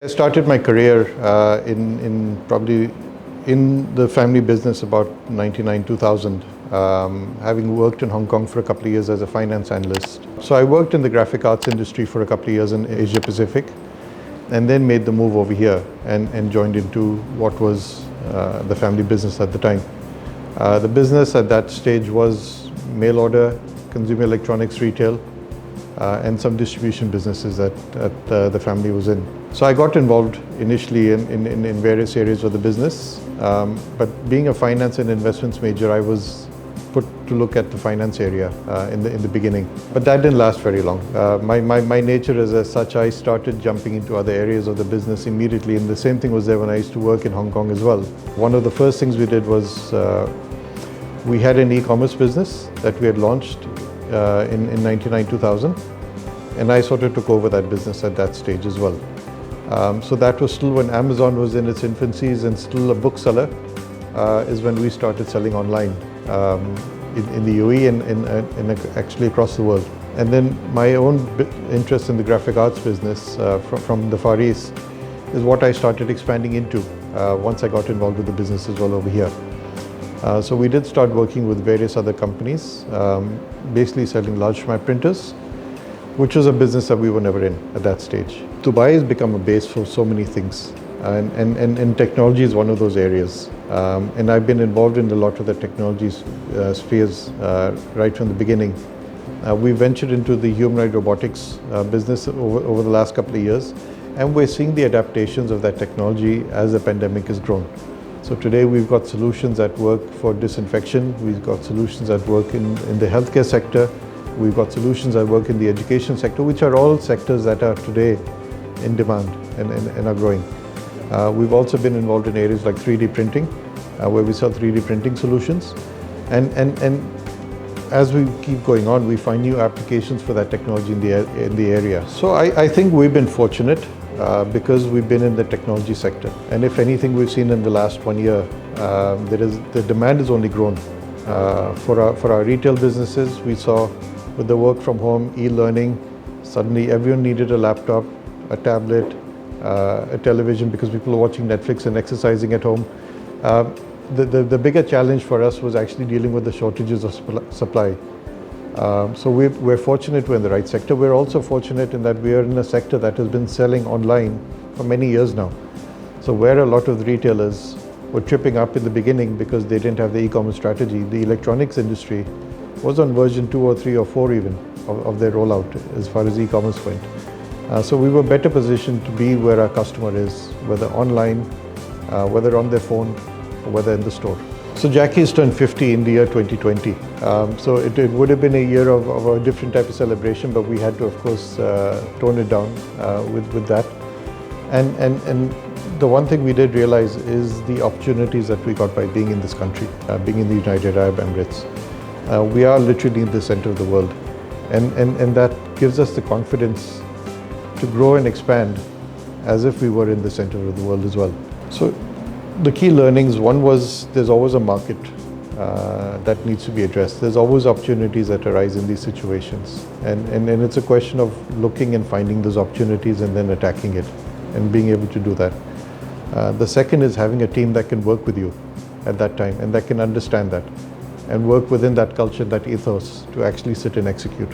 I started my career probably in the family business about 99, 2000, having worked in Hong Kong for a couple of years as a finance analyst. So I worked in the graphic arts industry for a couple of years in Asia Pacific, and then made the move over here and joined into what was the family business at the time. The business at that stage was mail order, consumer electronics retail, and some distribution businesses that the family was in. So I got involved initially in various areas of the business, but being a finance and investments major, I was put to look at the finance area in the beginning. But that didn't last very long. My nature is as such, I started jumping into other areas of the business immediately, and the same thing was there when I used to work in Hong Kong as well. One of the first things we did was we had an e-commerce business that we had launched in 99, 2000, and I sort of took over that business at that stage as well. So that was still when Amazon was in its infancies and still a bookseller, is when we started selling online in the UAE and actually across the world. And then my own interest in the graphic arts business from the Far East is what I started expanding into once I got involved with the business as well over here. So we did start working with various other companies, basically selling large format printers, which was a business that we were never in at that stage. Dubai has become a base for so many things, and technology is one of those areas. And I've been involved in a lot of the technology spheres right from the beginning. We ventured into the humanoid robotics business over the last couple of years, and we're seeing the adaptations of that technology as the pandemic has grown. So today we've got solutions that work for disinfection, we've got solutions that work in the healthcare sector, we've got solutions that work in the education sector, which are all sectors that are today in demand and are growing. We've also been involved in areas like 3D printing, where we sell 3D printing solutions. And as we keep going on, we find new applications for that technology in the area. So I think we've been fortunate because we've been in the technology sector. And if anything we've seen in the last 1 year, the demand has only grown. For our retail businesses, we saw with the work from home, e-learning, suddenly everyone needed a laptop, a tablet, a television because people were watching Netflix and exercising at home. The bigger challenge for us was actually dealing with the shortages of supply. So we're fortunate we're in the right sector. We're also fortunate in that we are in a sector that has been selling online for many years now. So where a lot of the retailers were tripping up in the beginning because they didn't have the e-commerce strategy, the electronics industry was on version 2 or 3 or 4 even of their rollout as far as e-commerce went. So we were better positioned to be where our customer is, whether online, whether on their phone, or whether in the store. So Jacky's turned 50 in the year 2020. So it would have been a year of a different type of celebration, but we had to, of course, tone it down with that. And the one thing we did realize is the opportunities that we got by being in this country, being in the United Arab Emirates. We are literally in the center of the world, and that gives us the confidence to grow and expand as if we were in the center of the world as well. So the key learnings, one was there's always a market that needs to be addressed. There's always opportunities that arise in these situations, and it's a question of looking and finding those opportunities and then attacking it and being able to do that. The second is having a team that can work with you at that time and that can understand that and work within that culture, that ethos to actually sit and execute.